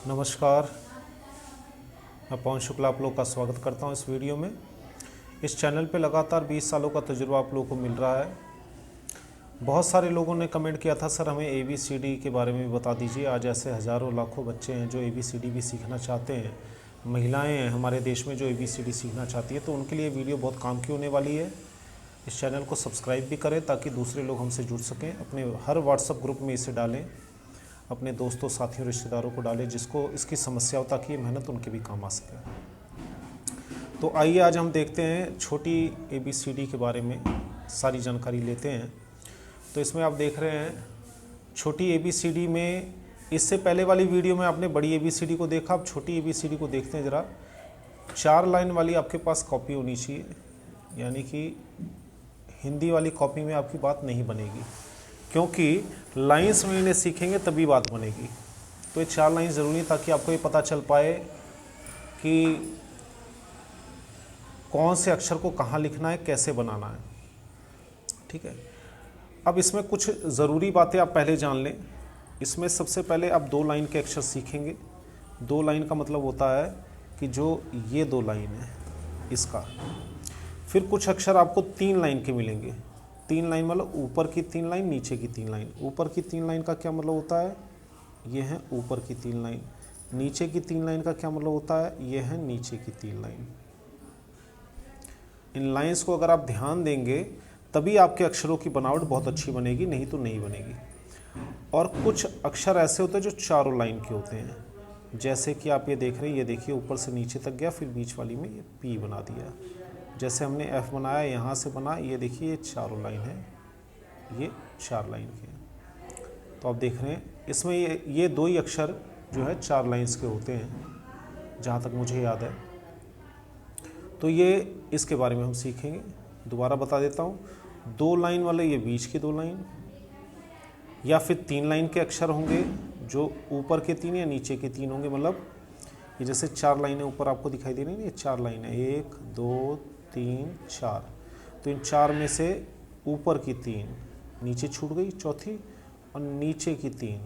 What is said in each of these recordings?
नमस्कार, मैं पवन शुक्ला आप लोग का स्वागत करता हूं इस वीडियो में। इस चैनल पे लगातार 20 सालों का तजुर्बा आप लोगों को मिल रहा है। बहुत सारे लोगों ने कमेंट किया था, सर हमें ABCD के बारे में भी बता दीजिए। आज ऐसे हज़ारों लाखों बच्चे हैं जो ABCD भी सीखना चाहते हैं, महिलाएँ हैं हमारे देश में जो ABCD सीखना चाहती है, तो उनके लिए वीडियो बहुत काम की होने वाली है। इस चैनल को सब्सक्राइब भी करें ताकि दूसरे लोग हमसे जुड़ सकें। अपने हर व्हाट्सएप ग्रुप में इसे डालें, अपने दोस्तों, साथियों, रिश्तेदारों को डालें जिसको इसकी समस्या हो, ताकि ये मेहनत उनके भी काम आ सके। तो आइए आज हम देखते हैं छोटी ABCD के बारे में सारी जानकारी लेते हैं। तो इसमें आप देख रहे हैं छोटी ABCD में, इससे पहले वाली वीडियो में आपने बड़ी ABCD को देखा, अब छोटी ABCD को देखते हैं ज़रा। 4 लाइन वाली आपके पास कॉपी होनी चाहिए, यानी कि हिंदी वाली कॉपी में आपकी बात नहीं बनेगी, क्योंकि लाइंस में इन्हें सीखेंगे तभी बात बनेगी। तो ये 4 लाइन ज़रूरी है ताकि आपको ये पता चल पाए कि कौन से अक्षर को कहाँ लिखना है, कैसे बनाना है। ठीक है, अब इसमें कुछ ज़रूरी बातें आप पहले जान लें। इसमें सबसे पहले आप 2 लाइन के अक्षर सीखेंगे। 2 लाइन का मतलब होता है कि जो ये 2 लाइन है इसका, फिर कुछ अक्षर आपको 3 लाइन के मिलेंगे। 3 लाइन मतलब ऊपर की 3 लाइन, नीचे की 3 लाइन। ऊपर की 3 लाइन का क्या मतलब होता है, ये है ऊपर की 3 लाइन। नीचे की 3 लाइन का क्या मतलब होता है, ये है नीचे की 3 लाइन। इन लाइंस को अगर आप ध्यान देंगे तभी आपके अक्षरों की बनावट बहुत अच्छी बनेगी, नहीं तो नहीं बनेगी। और कुछ अक्षर ऐसे होते हैं जो चारों लाइन के होते हैं, जैसे कि आप ये देख रहे हैं, ये देखिए ऊपर से नीचे तक गया, फिर बीच वाली में ये P बना दिया। जैसे हमने F बनाया, यहाँ से बना, ये देखिए ये चारों लाइन है, ये 4 लाइन के हैं। तो आप देख रहे हैं इसमें ये 2 ही अक्षर जो है 4 लाइंस के होते हैं, जहाँ तक मुझे याद है। तो ये इसके बारे में हम सीखेंगे। दोबारा बता देता हूँ, 2 लाइन वाले ये बीच की 2 लाइन, या फिर 3 लाइन के अक्षर होंगे जो ऊपर के 3 या नीचे के 3 होंगे। मतलब ये जैसे 4 लाइनें ऊपर आपको दिखाई दे रही हैं, ये 4 लाइनें, 1 2 3 4। तो इन 4 में से ऊपर की 3 नीचे छूट गई, चौथी, और नीचे की 3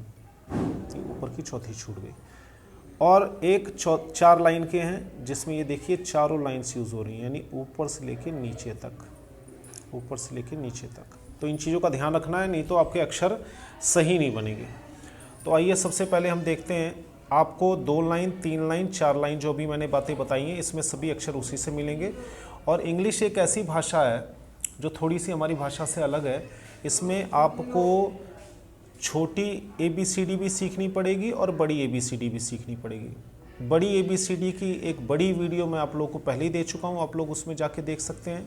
ऊपर की चौथी छूट गई। और एक 4 लाइन के हैं जिसमें ये देखिए चारों लाइन्स यूज़ हो रही हैं, यानी ऊपर से लेके नीचे तक, ऊपर से लेके नीचे तक। तो इन चीज़ों का ध्यान रखना है, नहीं तो आपके अक्षर सही नहीं बनेंगे। तो आइए सबसे पहले हम देखते हैं, आपको 2 लाइन, 3 लाइन, 4 लाइन जो भी मैंने बातें बताई हैं, इसमें सभी अक्षर उसी से मिलेंगे। और इंग्लिश एक ऐसी भाषा है जो थोड़ी सी हमारी भाषा से अलग है। इसमें आपको छोटी ABCD भी सीखनी पड़ेगी और बड़ी ABCD भी सीखनी पड़ेगी। बड़ी ABCD की एक बड़ी वीडियो मैं आप लोगों को पहले ही दे चुका हूँ, आप लोग उसमें जाके देख सकते हैं।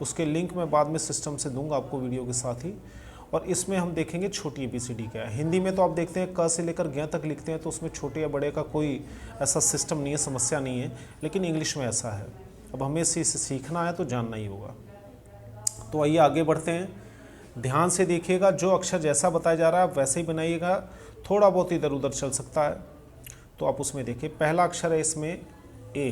उसके लिंक मैं बाद में सिस्टम से दूंगा आपको वीडियो के साथ ही। और इसमें हम देखेंगे छोटी ABCD क्या है। हिंदी में तो आप देखते हैं क से लेकर ज्ञ तक लिखते हैं, तो उसमें छोटे या बड़े का कोई ऐसा सिस्टम नहीं है, समस्या नहीं है। लेकिन इंग्लिश में ऐसा है। अब हमें इसे सीखना है तो जानना ही होगा। तो आइए आगे बढ़ते हैं। ध्यान से देखिएगा, जो अक्षर जैसा बताया जा रहा है आप वैसे ही बनाइएगा, थोड़ा बहुत इधर उधर चल सकता है। तो आप उसमें देखिए, पहला अक्षर है इसमें A।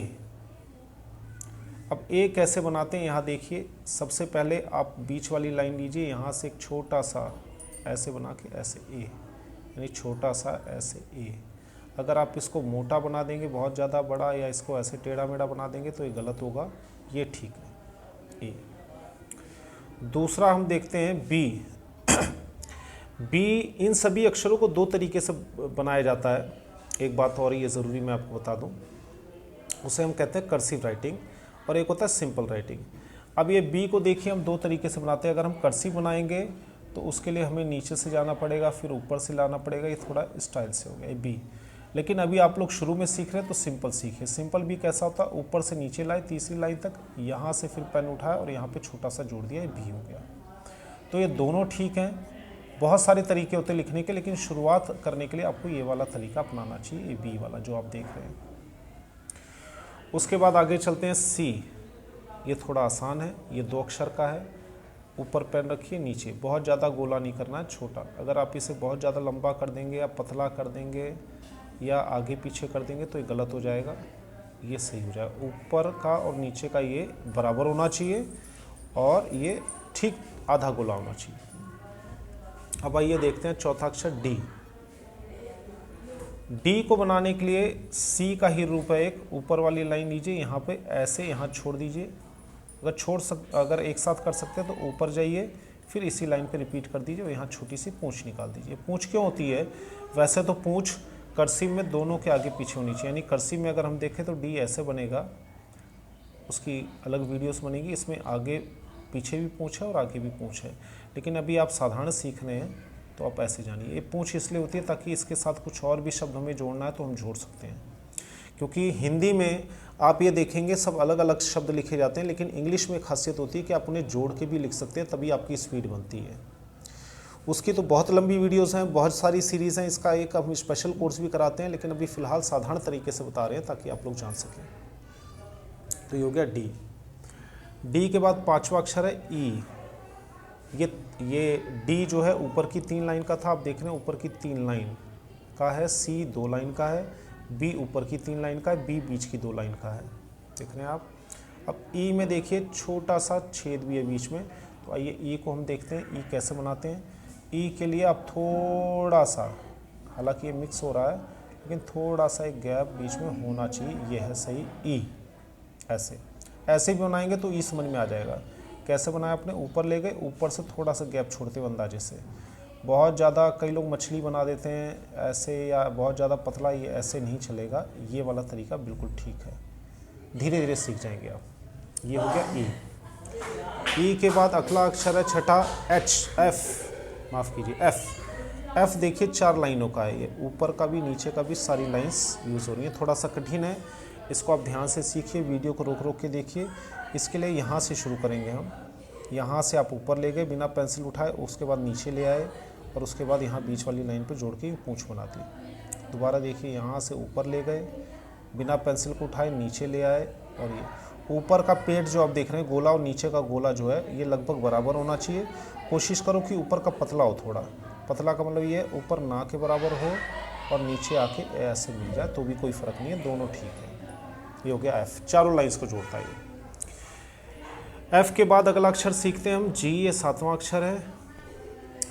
अब A कैसे बनाते हैं, यहाँ देखिए। सबसे पहले आप बीच वाली लाइन लीजिए, यहाँ से एक छोटा सा ऐसे बना के ऐसे A, यानी छोटा सा ऐसे A। अगर आप इसको मोटा बना देंगे, बहुत ज़्यादा बड़ा, या इसको ऐसे टेढ़ा मेढ़ा बना देंगे तो ये गलत होगा, ये ठीक है, A। दूसरा हम देखते हैं B। B, इन सभी अक्षरों को 2 तरीके से बनाया जाता है। एक बात और ये ज़रूरी मैं आपको बता दूं, उसे हम कहते हैं कर्सिव राइटिंग, और एक होता है सिंपल राइटिंग। अब ये B को देखिए, हम 2 तरीके से बनाते हैं। अगर हम कर्सिव बनाएंगे तो उसके लिए हमें नीचे से जाना पड़ेगा, फिर ऊपर से लाना पड़ेगा, ये थोड़ा स्टाइल से हो गया ये B। लेकिन अभी आप लोग शुरू में सीख रहे हैं तो सिंपल सीखिए। सिंपल भी कैसा होता है, ऊपर से नीचे लाए तीसरी लाइन तक, यहाँ से फिर पेन उठाया और यहाँ पे छोटा सा जोड़ दिया, ये भी हो गया। तो ये दोनों ठीक हैं। बहुत सारे तरीके होते हैं लिखने के, लेकिन शुरुआत करने के लिए आपको ये वाला तरीका अपनाना चाहिए, ये बी वाला जो आप देख रहे हैं। उसके बाद आगे चलते हैं सी। ये थोड़ा आसान है, ये 2 अक्षर का है। ऊपर पेन रखिए, नीचे, बहुत ज़्यादा गोला नहीं करना है, छोटा। अगर आप इसे बहुत ज़्यादा लंबा कर देंगे या पतला कर देंगे या आगे पीछे कर देंगे तो ये गलत हो जाएगा, ये सही हो जाएगा। ऊपर का और नीचे का ये बराबर होना चाहिए और ये ठीक आधा गोला होना चाहिए। अब आइए देखते हैं चौथा अक्षर डी। डी को बनाने के लिए सी का ही रूप है, एक ऊपर वाली लाइन लीजिए, यहाँ पे ऐसे यहाँ छोड़ दीजिए। अगर एक साथ कर सकते हैं तो ऊपर जाइए, फिर इसी लाइन पे रिपीट कर दीजिए और यहाँ छोटी सी पूंछ निकाल दीजिए। पूंछ क्यों होती है? वैसे तो पूंछ कर्सिव में दोनों के आगे पीछे होनी चाहिए, यानी कर्सिव में अगर हम देखें तो डी ऐसे बनेगा, उसकी अलग वीडियोस बनेगी, इसमें आगे पीछे भी पूंछ है और आगे भी पूंछ है। लेकिन अभी आप साधारण सीख रहे हैं तो आप ऐसे जानिए। ये पूंछ इसलिए होती है ताकि इसके साथ कुछ और भी शब्द हमें जोड़ना है तो हम जोड़ सकते हैं, क्योंकि हिंदी में आप ये देखेंगे सब अलग अलग शब्द लिखे जाते हैं, लेकिन इंग्लिश में खासियत होती है कि आप उन्हें जोड़ के भी लिख सकते हैं, तभी आपकी स्पीड बनती है। उसकी तो बहुत लंबी वीडियोस हैं, बहुत सारी सीरीज़ हैं, इसका एक हम स्पेशल कोर्स भी कराते हैं, लेकिन अभी फ़िलहाल साधारण तरीके से बता रहे हैं ताकि आप लोग जान सकें। तो ये हो गया डी। डी के बाद पांचवा अक्षर है ई। ये डी जो है ऊपर की 3 लाइन का था, आप देख रहे हैं ऊपर की 3 लाइन का है, सी 2 लाइन का है, बी ऊपर की 3 लाइन का है, बी बीच की 2 लाइन का है, देख रहे हैं आप। अब ई में देखिए छोटा सा छेद भी है बीच में, तो आइए ई को हम देखते हैं, ई कैसे बनाते हैं। ई के लिए आप थोड़ा सा, हालांकि ये मिक्स हो रहा है, लेकिन थोड़ा सा एक गैप बीच में होना चाहिए, ये है सही ई। ऐसे भी बनाएंगे तो ई समझ में आ जाएगा। कैसे बनाया आपने? ऊपर ले गए, ऊपर से थोड़ा सा गैप छोड़ते हुए अंदाजे से। बहुत ज़्यादा कई लोग मछली बना देते हैं ऐसे, या बहुत ज़्यादा पतला, ये ऐसे नहीं चलेगा, ये वाला तरीका बिल्कुल ठीक है, धीरे धीरे सीख जाएंगे आप। ये हो गया ई। ई के बाद अगला अक्षर है छठा एच, एफ, माफ़ कीजिए एफ। एफ देखिए 4 लाइनों का है, ये ऊपर का भी नीचे का भी सारी लाइंस यूज़ हो रही हैं। थोड़ा सा कठिन है, इसको आप ध्यान से सीखिए, वीडियो को रोक रोक के देखिए। इसके लिए यहाँ से शुरू करेंगे हम, यहाँ से आप ऊपर ले गए बिना पेंसिल उठाए, उसके बाद नीचे ले आए और उसके बाद यहाँ बीच वाली लाइन पे जोड़ के पूंछ बना दी। दोबारा देखिए, यहाँ से ऊपर ले गए बिना पेंसिल को उठाए, नीचे ले आए, और ये ऊपर का पेट जो आप देख रहे हैं गोला और नीचे का गोला जो है ये लगभग बराबर होना चाहिए। कोशिश करो कि ऊपर का पतला हो, थोड़ा पतला का मतलब ये ऊपर ना के बराबर हो और नीचे आके ऐसे मिल जाए तो भी कोई फ़र्क नहीं है, दोनों ठीक है। ये हो गया एफ, चारों लाइंस को जोड़ता है ये। एफ के बाद अगला अक्षर सीखते हैं हम जी, ये 7वां अक्षर है।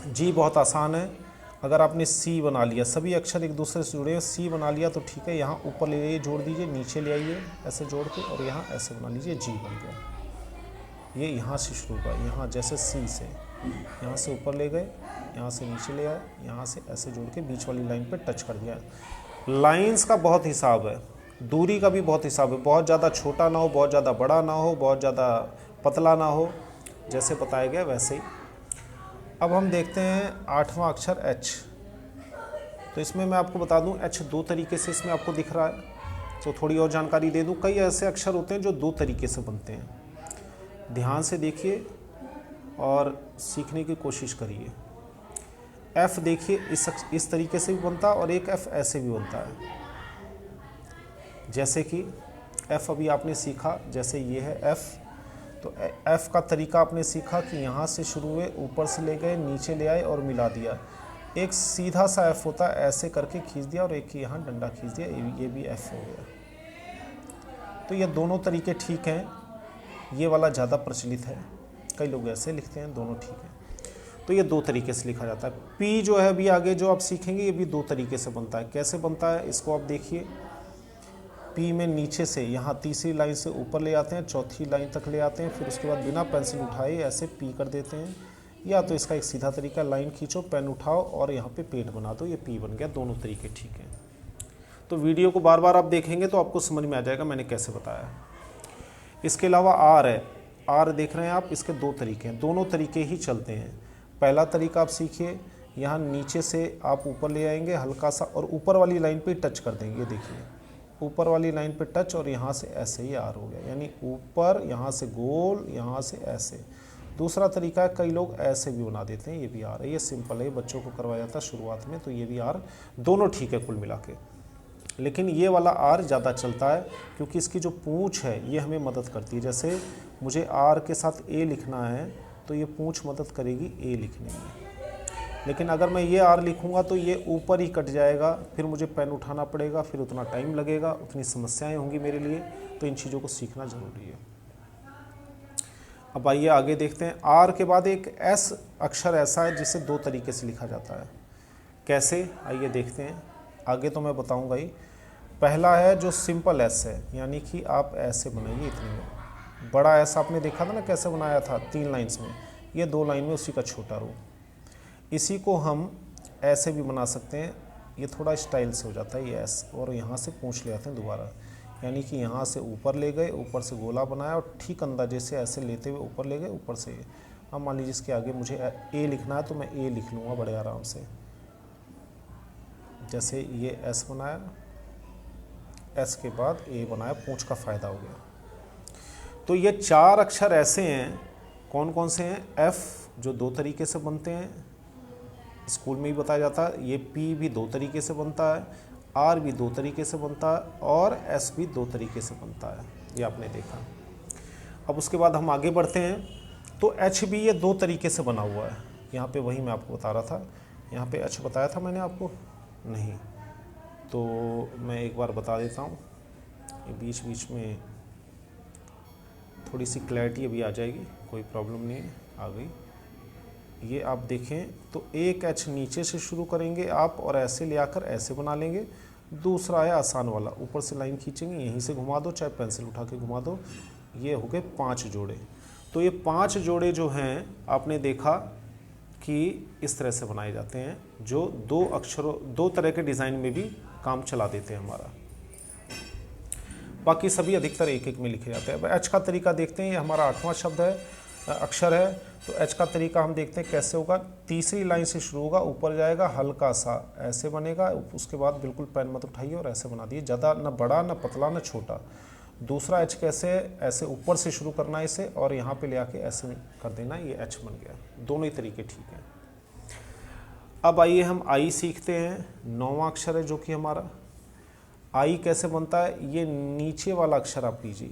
जी बहुत आसान है, अगर आपने सी बना लिया, सभी अक्षर एक दूसरे से जुड़े हैं, सी बना लिया तो ठीक है। यहाँ ऊपर ले जाइए, जोड़ दीजिए, नीचे ले आइए ऐसे जोड़ के, और यहाँ ऐसे बना लीजिए, जी बन गया। ये यहाँ से शुरू हुआ, यहाँ जैसे सी से, यहाँ से ऊपर ले गए, यहाँ से नीचे ले आए, यहाँ से ऐसे जोड़ के बीच वाली लाइन पे टच कर दिया। लाइंस का बहुत हिसाब है, दूरी का भी बहुत हिसाब है, बहुत ज़्यादा छोटा ना हो, बहुत ज़्यादा बड़ा ना हो, बहुत ज़्यादा पतला ना हो, जैसे बताया गया वैसे ही। अब हम देखते हैं 8वां अक्षर एच। तो इसमें मैं आपको बता दूं, एच 2 तरीके से इसमें आपको दिख रहा है, तो थोड़ी और जानकारी दे दूं। कई ऐसे अक्षर होते हैं जो 2 तरीके से बनते हैं, ध्यान से देखिए और सीखने की कोशिश करिए। एफ देखिए इस तरीके से भी बनता है और एक एफ ऐसे भी बनता है, जैसे कि एफ अभी आपने सीखा, जैसे ये है एफ, तो एफ का तरीका आपने सीखा कि यहाँ से शुरू हुए, ऊपर से ले गए, नीचे ले आए और मिला दिया। एक सीधा सा एफ होता है, ऐसे करके खींच दिया, और एक यहाँ डंडा खींच दिया, ये भी एफ हो गया। तो ये दोनों तरीके ठीक हैं, ये वाला ज़्यादा प्रचलित है, कई लोग ऐसे लिखते हैं, दोनों ठीक हैं। तो ये 2 तरीके से लिखा जाता है। पी जो है अभी आगे जो आप सीखेंगे ये भी 2 तरीके से बनता है। कैसे बनता है इसको आप देखिए। पी में नीचे से यहाँ तीसरी लाइन से ऊपर ले आते हैं, चौथी लाइन तक ले आते हैं, फिर उसके बाद बिना पेंसिल उठाए ऐसे पी कर देते हैं। या तो इसका एक सीधा तरीका, लाइन खींचो, पेन उठाओ और यहाँ पे पेट बना दो, ये पी बन गया। दोनों तरीके ठीक हैं। तो वीडियो को बार बार आप देखेंगे तो आपको समझ में आ जाएगा मैंने कैसे बताया। इसके अलावा आर है, आर देख रहे हैं आप, इसके 2 तरीके हैं, दोनों तरीके ही चलते हैं। पहला तरीका आप सीखिए, यहाँ नीचे से आप ऊपर ले आएंगे हल्का सा और ऊपर वाली लाइन पे टच कर देंगे। ये देखिए ऊपर वाली लाइन पे टच और यहाँ से ऐसे ही आर हो गया, यानी ऊपर, यहाँ से गोल, यहाँ से ऐसे। दूसरा तरीका है, कई लोग ऐसे भी बना देते हैं, ये भी आर है। ये सिंपल है, बच्चों को करवाया जाता है शुरुआत में, तो ये भी आर, दोनों ठीक है कुल मिला के। लेकिन ये वाला आर ज़्यादा चलता है क्योंकि इसकी जो पूँछ है ये हमें मदद करती है। जैसे मुझे आर के साथ ए लिखना है तो ये पूँछ मदद करेगी ए लिखने में। लेकिन अगर मैं ये आर लिखूंगा तो ये ऊपर ही कट जाएगा, फिर मुझे पेन उठाना पड़ेगा, फिर उतना टाइम लगेगा, उतनी समस्याएं होंगी मेरे लिए। तो इन चीज़ों को सीखना ज़रूरी है। अब आइए आगे देखते हैं। आर के बाद एक एस अक्षर ऐसा है जिसे 2 तरीके से लिखा जाता है। कैसे, आइए देखते हैं। आगे तो मैं बताऊंगा ही। पहला है जो सिंपल एस है, यानी कि आप ऐसे बनाइए इतने में। बड़ा एस आपने देखा था ना कैसे बनाया था 3 लाइन्स में, ये 2 लाइन में उसी का छोटा रूप। इसी को हम ऐसे भी बना सकते हैं, ये थोड़ा स्टाइल से हो जाता है ये एस, और यहाँ से पूंछ ले आते हैं दोबारा, यानी कि यहाँ से ऊपर ले गए, ऊपर से गोला बनाया और ठीक अंदाजे से ऐसे लेते हुए ऊपर ले गए, ऊपर से। अब मान लीजिए इसके आगे मुझे ए लिखना है तो मैं ए लिख लूँगा बड़े आराम से। जैसे ये एस बनाया, एस के बाद ए बनाया, पूंछ का फ़ायदा हो गया। तो ये 4 अक्षर ऐसे हैं, कौन कौन से हैं? एफ जो 2 तरीके से बनते हैं, स्कूल में ही बताया जाता है। ये पी भी 2 तरीके से बनता है, आर भी 2 तरीके से बनता है, और एस भी 2 तरीके से बनता है, ये आपने देखा। अब उसके बाद हम आगे बढ़ते हैं। तो एच भी ये 2 तरीके से बना हुआ है, यहाँ पे वही मैं आपको बता रहा था। यहाँ पे एच बताया था मैंने आपको? नहीं, तो मैं एक बार बता देता हूँ, ये बीच बीच में थोड़ी सी क्लैरिटी अभी आ जाएगी, कोई प्रॉब्लम नहीं है, आ गई। ये आप देखें तो एक एच नीचे से शुरू करेंगे आप और ऐसे ले आकर ऐसे बना लेंगे। दूसरा है आसान वाला, ऊपर से लाइन खींचेंगे, यहीं से घुमा दो, चाहे पेंसिल उठा के घुमा दो। ये हो गए 5 जोड़े। तो ये 5 जोड़े जो हैं आपने देखा कि इस तरह से बनाए जाते हैं, जो 2 अक्षरों 2 तरह के डिज़ाइन में भी काम चला देते हैं हमारा। बाकी सभी अधिकतर एक एक में लिखे जाते हैं। अब एच का तरीका देखते हैं, ये हमारा 8वां शब्द है, अक्षर है। तो एच का तरीका हम देखते हैं कैसे होगा। तीसरी लाइन से शुरू होगा, ऊपर जाएगा, हल्का सा ऐसे बनेगा, उसके बाद बिल्कुल पेन मत उठाइए और ऐसे बना दिए, ज़्यादा ना बड़ा ना पतला ना छोटा। दूसरा एच कैसे है, ऐसे ऊपर से शुरू करना है इसे और यहाँ पे ले आके ऐसे कर देना, ये एच बन गया। दोनों ही तरीके ठीक हैं। अब आइए हम आई सीखते हैं। 9वां अक्षर है जो कि हमारा आई कैसे बनता है। ये नीचे वाला अक्षर आप लीजिए,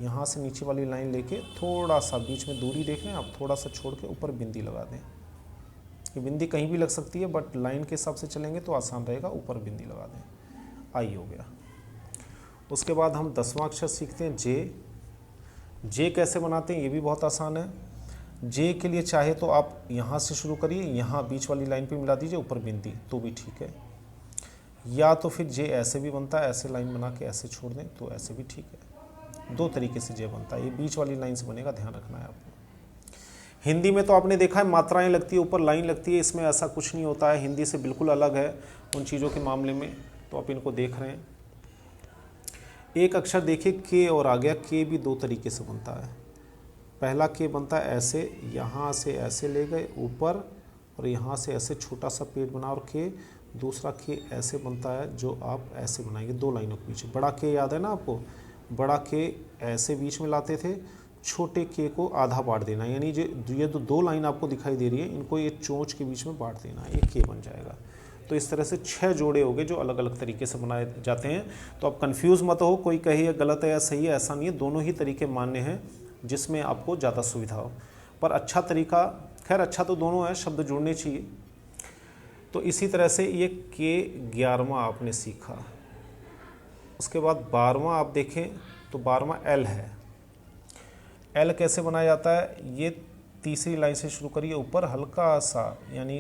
यहाँ से नीचे वाली लाइन लेके थोड़ा सा बीच में दूरी देख रहे हैं आप, थोड़ा सा छोड़ के ऊपर बिंदी लगा दें। ये बिंदी कहीं भी लग सकती है, बट लाइन के हिसाब से चलेंगे तो आसान रहेगा, ऊपर बिंदी लगा दें। आई हो गया। उसके बाद हम 10वां अक्षर सीखते हैं जे। जे कैसे बनाते हैं ये भी बहुत आसान है। जे के लिए चाहे तो आप यहाँ से शुरू करिए, यहाँ बीच वाली लाइन पे मिला दीजिए ऊपर बिंदी, तो भी ठीक है। या तो फिर जे ऐसे भी बनता है, ऐसे लाइन बना के ऐसे छोड़ दें तो ऐसे भी ठीक है। 2 तरीके से जे बनता है, ये बीच वाली लाइन से बनेगा, ध्यान रखना है आपको। हिंदी में तो आपने देखा है मात्राएं लगती है, ऊपर लाइन लगती है, इसमें ऐसा कुछ नहीं होता है, हिंदी से बिल्कुल अलग है उन चीज़ों के मामले में, तो आप इनको देख रहे हैं। एक अक्षर देखिए के और आ गया, के भी 2 तरीके से बनता है। पहला के बनता है ऐसे, यहाँ से ऐसे ले गए ऊपर और यहाँ से ऐसे छोटा सा पेड़ बना और के। दूसरा के ऐसे बनता है जो आप ऐसे बनाएंगे 2 लाइनों के बीच। बड़ा के याद है ना आपको, बड़ा के ऐसे बीच में लाते थे, छोटे के को आधा बांट देना, यानी जो ये 2 लाइन आपको दिखाई दे रही है इनको ये चोंच के बीच में बांट देना, ये के बन जाएगा। तो इस तरह से 6 जोड़े हो गए जो अलग अलग तरीके से बनाए जाते हैं। तो आप कंफ्यूज मत हो, कोई कहे ये गलत है या सही है, ऐसा नहीं है, दोनों ही तरीके मान्य हैं जिसमें आपको ज़्यादा सुविधा हो। पर अच्छा तरीका, खैर अच्छा तो दोनों है, शब्द जुड़ने चाहिए। तो इसी तरह से ये के 11वां आपने सीखा। उसके बाद 12वां आप देखें तो 12वां एल है। एल कैसे बनाया जाता है, ये तीसरी लाइन से शुरू करिए, ऊपर हल्का सा, यानी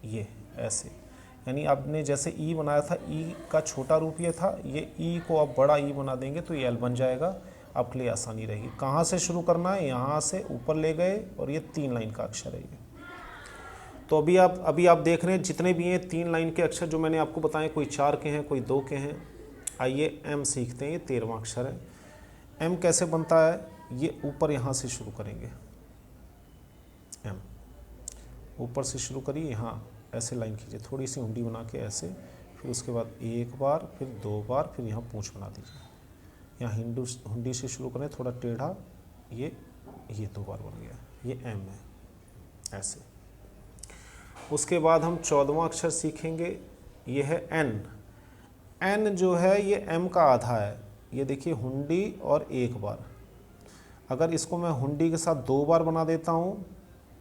ये ऐसे, यानी आपने जैसे ई बनाया था, ई का छोटा रूप ये था, ये ई को आप बड़ा ई बना देंगे तो ये एल बन जाएगा, आपके लिए आसानी रहेगी। कहाँ से शुरू करना है, यहाँ से ऊपर ले गए और ये 3 लाइन का अक्षर है ये। तो अभी आप देख रहे हैं जितने भी हैं 3 लाइन के अक्षर जो मैंने आपको बताए, कोई 4 के हैं, कोई 2 के हैं। आइए एम सीखते हैं, ये 13वां अक्षर है। एम कैसे बनता है, ये ऊपर यहाँ से शुरू करेंगे, एम ऊपर से शुरू करिए, यहाँ ऐसे लाइन कीजिए, थोड़ी सी हुंडी बना के ऐसे, फिर उसके बाद 1 बार, फिर 2 बार, फिर यहाँ पूंछ बना दीजिए। यहाँ हुंडी से शुरू करें, थोड़ा टेढ़ा, ये 2 बार बन गया, ये एम है ऐसे। उसके बाद हम 14वां अक्षर सीखेंगे, ये है एन। एन जो है ये एम का आधा है, ये देखिए हुंडी और 1 बार। अगर इसको मैं हुंडी के साथ 2 बार बना देता हूँ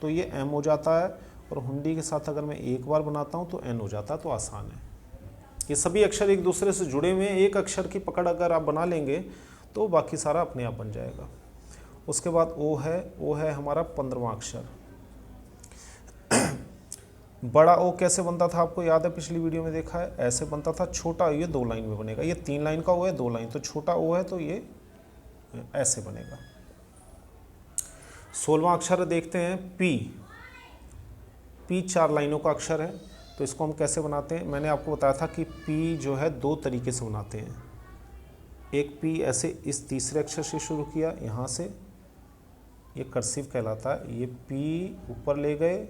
तो ये एम हो जाता है, और हुंडी के साथ अगर मैं 1 बार बनाता हूँ तो एन हो जाता है, तो आसान है। ये सभी अक्षर एक दूसरे से जुड़े हुए हैं, एक अक्षर की पकड़ अगर आप बना लेंगे तो बाकी सारा अपने आप बन जाएगा। उसके बाद ओ है, ओ है हमारा 15वां अक्षर। बड़ा ओ कैसे बनता था आपको याद है, पिछली वीडियो में देखा है, ऐसे बनता था। छोटा ये 2 लाइन में बनेगा, ये 3 लाइन का ओ है, 2 लाइन, तो छोटा ओ है तो ये ऐसे बनेगा। 16वां अक्षर देखते हैं पी। पी 4 लाइनों का अक्षर है, तो इसको हम कैसे बनाते हैं। मैंने आपको बताया था कि पी जो है 2 तरीके से बनाते हैं। एक पी ऐसे इस तीसरे अक्षर से शुरू किया, यहाँ से, ये कर्सिव कहलाता है। ये पी ऊपर ले गए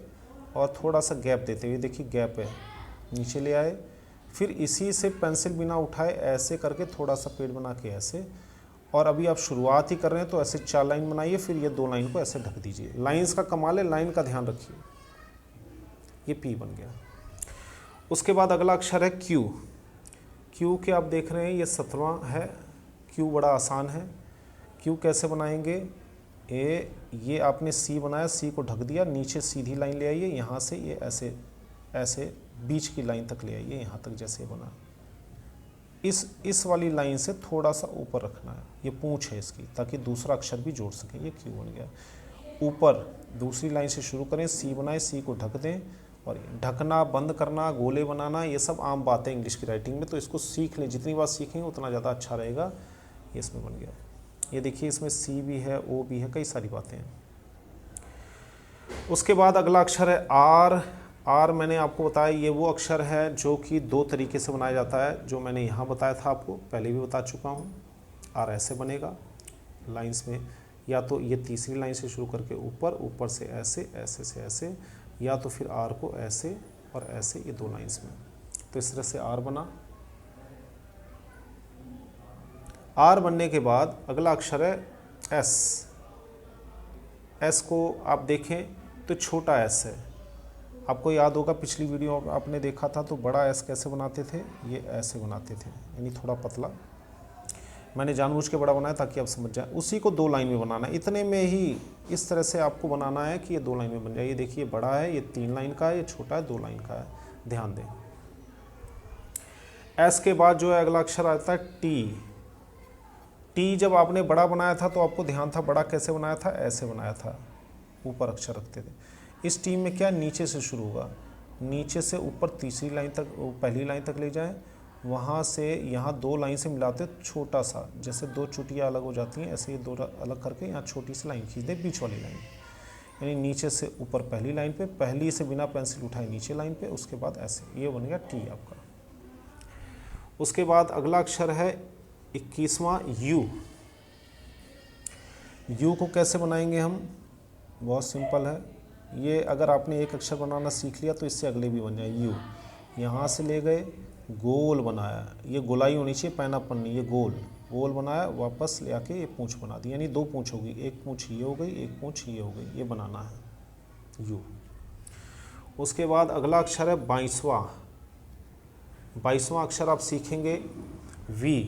और थोड़ा सा गैप देते हुए, देखिए गैप है, नीचे ले आए। फिर इसी से पेंसिल बिना उठाए ऐसे करके थोड़ा सा पेड़ बना के ऐसे, और अभी आप शुरुआत ही कर रहे हैं तो ऐसे 4 लाइन बनाइए, फिर ये 2 लाइन को ऐसे ढक दीजिए। लाइंस का कमाल है, लाइन का ध्यान रखिए। ये पी बन गया। उसके बाद अगला अक्षर है क्यू। क्यू के आप देख रहे हैं ये 7वां है। क्यू बड़ा आसान है। क्यू कैसे बनाएंगे, ये आपने सी बनाया, सी को ढक दिया, नीचे सीधी लाइन ले आइए, यहाँ से ये ऐसे ऐसे बीच की लाइन तक ले आइए, यहाँ तक जैसे बना। इस वाली लाइन से थोड़ा सा ऊपर रखना है, ये पूंछ है इसकी, ताकि दूसरा अक्षर भी जोड़ सकें। ये क्यू बन गया। ऊपर दूसरी लाइन से शुरू करें, सी बनाए, सी को ढक दें, और ढकना, बंद करना, गोले बनाना, ये सब आम बात है इंग्लिश की राइटिंग में, तो इसको सीख लें। जितनी बार सीखेंगे उतना ज़्यादा अच्छा रहेगा। ये इसमें बन गया। ये देखिए इसमें सी भी है, ओ भी है, कई सारी बातें हैं। उसके बाद अगला अक्षर है आर। आर मैंने आपको बताया ये वो अक्षर है जो कि 2 तरीके से बनाया जाता है, जो मैंने यहाँ बताया था, आपको पहले भी बता चुका हूँ। आर ऐसे बनेगा लाइंस में, या तो ये तीसरी लाइन से शुरू करके ऊपर, ऊपर से ऐसे, ऐसे से ऐसे, या तो फिर आर को ऐसे और ऐसे, ये 2 लाइंस में। तो इस तरह से आर बना। आर बनने के बाद अगला अक्षर है एस। एस को आप देखें तो छोटा एस है। आपको याद होगा पिछली वीडियो आपने देखा था, तो बड़ा एस कैसे बनाते थे, ये ऐसे बनाते थे, यानी थोड़ा पतला। मैंने जानबूझ के बड़ा बनाया ताकि आप समझ जाए। उसी को 2 लाइन में बनाना है, इतने में ही इस तरह से आपको बनाना है कि ये 2 लाइन में बन जाए। ये देखिए बड़ा है, ये 3 लाइन का है, ये छोटा है 2 लाइन का है, ध्यान दें। एस के बाद जो है अगला अक्षर आता है टी। टी जब आपने बड़ा बनाया था तो आपको ध्यान था बड़ा कैसे बनाया था, ऐसे बनाया था, ऊपर अक्षर रखते थे। इस टी में क्या, नीचे से शुरू होगा, नीचे से ऊपर तीसरी लाइन तक, पहली लाइन तक ले जाएं, वहाँ से यहाँ 2 लाइन से मिलाते छोटा सा, जैसे 2 चुटियाँ अलग हो जाती हैं, ऐसे ये 2 अलग करके यहाँ छोटी सी लाइन खींच दें, बीच वाली लाइन, यानी नीचे से ऊपर पहली लाइन पे, पहली से बिना पेंसिल उठाए नीचे लाइन पे, उसके बाद ऐसे, ये बन गया टी आपका। उसके बाद अगला अक्षर है 21वां यू। यू को कैसे बनाएंगे हम, बहुत सिंपल है। ये अगर आपने एक अक्षर बनाना सीख लिया तो इससे अगले भी बन जाए। यू यहाँ से ले गए, गोल बनाया, ये गोलाई होनी चाहिए, पैनापन नहीं, ये गोल गोल बनाया, वापस ले आके ये पूंछ बना दी, यानी 2 पूंछ होगी, एक पूंछ ये हो गई, एक पूंछ ये हो गई, ये बनाना है यू। उसके बाद अगला अक्षर है 22वां। 22वां अक्षर आप सीखेंगे वी,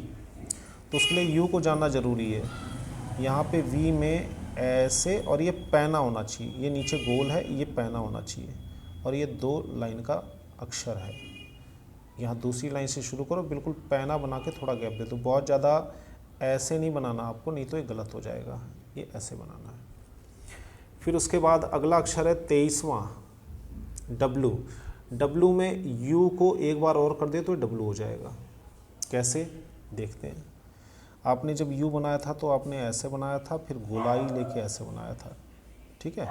तो उसके लिए यू को जानना ज़रूरी है। यहाँ पे वी में ऐसे, और ये पैना होना चाहिए, ये नीचे गोल है, ये पैना होना चाहिए, और ये 2 लाइन का अक्षर है। यहाँ दूसरी लाइन से शुरू करो, बिल्कुल पैना बना के थोड़ा गैप दे दो, बहुत ज़्यादा ऐसे नहीं बनाना आपको, नहीं तो ये गलत हो जाएगा, ये ऐसे बनाना है। फिर उसके बाद अगला अक्षर है 23वां डब्लू। डब्लू में यू को एक बार और कर दे तो डब्लू हो जाएगा। कैसे देखते हैं। आपने जब यू बनाया था तो आपने ऐसे बनाया था, फिर गोलाई लेके ऐसे बनाया था, ठीक है।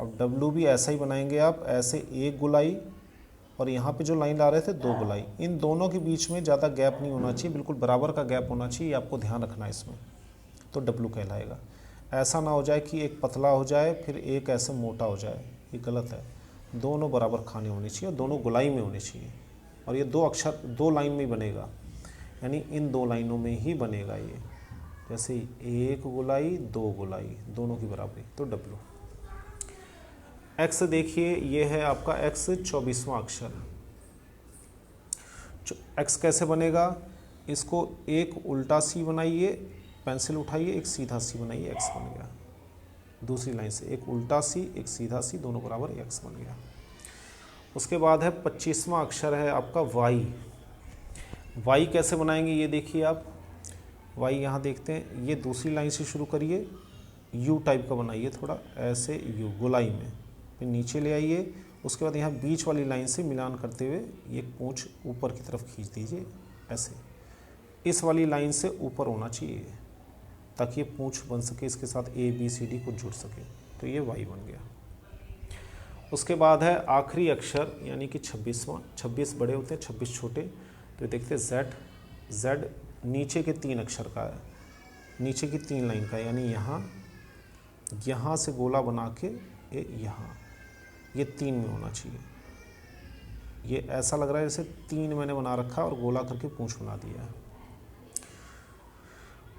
अब डब्लू भी ऐसा ही बनाएंगे आप, ऐसे एक गोलाई, और यहाँ पे जो लाइन ला रहे थे 2 गोलाई, इन दोनों के बीच में ज़्यादा गैप नहीं होना चाहिए, बिल्कुल बराबर का गैप होना चाहिए, आपको ध्यान रखना है इसमें, तो डब्लू कहलाएगा। ऐसा ना हो जाए कि एक पतला हो जाए फिर एक ऐसे मोटा हो जाए, ये गलत है। दोनों बराबर खाने होने चाहिए, दोनों गोलाई में होने चाहिए, और ये 2 अक्षर 2 लाइन में बनेगा, यानी इन 2 लाइनों में ही बनेगा ये, जैसे 1 गोलाई 2 गोलाई, दोनों की बराबरी, तो डब्लू। एक्स देखिए, ये है आपका एक्स 24वां अक्षर। एक्स कैसे बनेगा, इसको एक उल्टा सी बनाइए, पेंसिल उठाइए, एक सीधा सी बनाइए, एक्स बन गया। दूसरी लाइन से एक उल्टा सी, एक सीधा सी, दोनों बराबर, एक्स बन गया। उसके बाद है 25वां अक्षर है आपका वाई। वाई कैसे बनाएंगे ये देखिए आप, वाई यहाँ देखते हैं, ये दूसरी लाइन से शुरू करिए, यू टाइप का बनाइए थोड़ा ऐसे, यू गोलाई में, फिर नीचे ले आइए, उसके बाद यहाँ बीच वाली लाइन से मिलान करते हुए ये पूंछ ऊपर की तरफ खींच दीजिए, ऐसे इस वाली लाइन से ऊपर होना चाहिए ताकि ये पूंछ बन सके, इसके साथ ए बी सी डी कुछ जुड़ सके। तो ये वाई बन गया। उसके बाद है आखिरी अक्षर यानी कि 26वां। 26 बड़े होते हैं, 26 छोटे। तो देखते हैं जेड, जेड नीचे के 3 अक्षर का है, नीचे की 3 लाइन का, यानी यहाँ से गोला बना के यहाँ, ये 3 में होना चाहिए। ये ऐसा लग रहा है जैसे 3 मैंने बना रखा है और गोला करके पूंछ बना दिया है।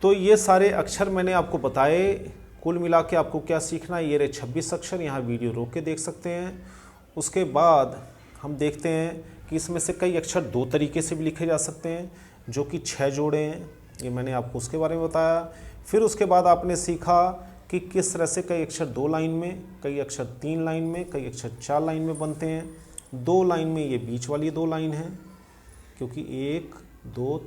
तो ये सारे अक्षर मैंने आपको बताए। कुल मिला के आपको क्या सीखना है, ये रहे 26 अक्षर। यहाँ वीडियो रोक के देख सकते हैं। उसके बाद हम देखते हैं कि इसमें से कई अक्षर 2 तरीके से भी लिखे जा सकते हैं, जो कि 6 जोड़े हैं। ये मैंने आपको उसके बारे में बताया। फिर उसके बाद आपने सीखा कि किस तरह से कई अक्षर 2 लाइन में, कई अक्षर 3 लाइन में, कई अक्षर 4 लाइन में बनते हैं। 2 लाइन में ये बीच वाली 2 लाइन है, क्योंकि 1 2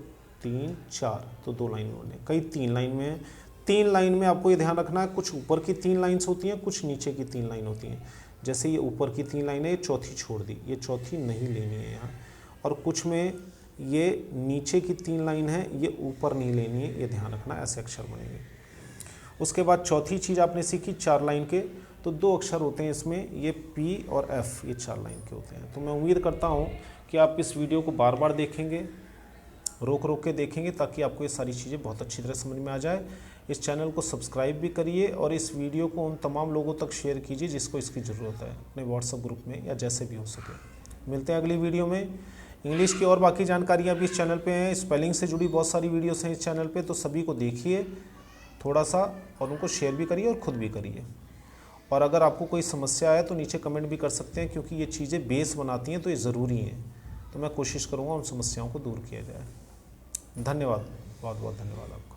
3 4, तो 2 लाइन में बने। कई 3 लाइन में है। 3 लाइन में आपको ये ध्यान रखना है, कुछ ऊपर की 3 लाइन्स होती हैं, कुछ नीचे की 3 लाइन होती हैं। जैसे ये ऊपर की 3 लाइन है, ये चौथी छोड़ दी, ये चौथी नहीं लेनी है यहाँ। और कुछ में ये नीचे की 3 लाइन है, ये ऊपर नहीं लेनी है, ये ध्यान रखना, ऐसे अक्षर बनेंगे। उसके बाद चौथी चीज़ आपने सीखी 4 लाइन के, तो 2 अक्षर होते हैं इसमें, ये पी और एफ, ये 4 लाइन के होते हैं। तो मैं उम्मीद करता हूँ कि आप इस वीडियो को बार बार देखेंगे, रोक रोक के देखेंगे, ताकि आपको ये सारी चीज़ें बहुत अच्छी तरह समझ में आ जाए। इस चैनल को सब्सक्राइब भी करिए और इस वीडियो को उन तमाम लोगों तक शेयर कीजिए जिसको इसकी ज़रूरत है, अपने व्हाट्सएप ग्रुप में या जैसे भी हो सके। मिलते हैं अगली वीडियो में। इंग्लिश की और बाकी जानकारियाँ भी इस चैनल पे हैं। स्पेलिंग से जुड़ी बहुत सारी वीडियोस हैं इस चैनल पे, तो सभी को देखिए थोड़ा सा और उनको शेयर भी करिए और ख़ुद भी करिए। और अगर आपको कोई समस्या है तो नीचे कमेंट भी कर सकते हैं, क्योंकि ये चीज़ें बेस बनाती हैं तो ये ज़रूरी हैं। तो मैं कोशिश करूँगा उन समस्याओं को दूर किया जाए। धन्यवाद, बहुत बहुत धन्यवाद आपका।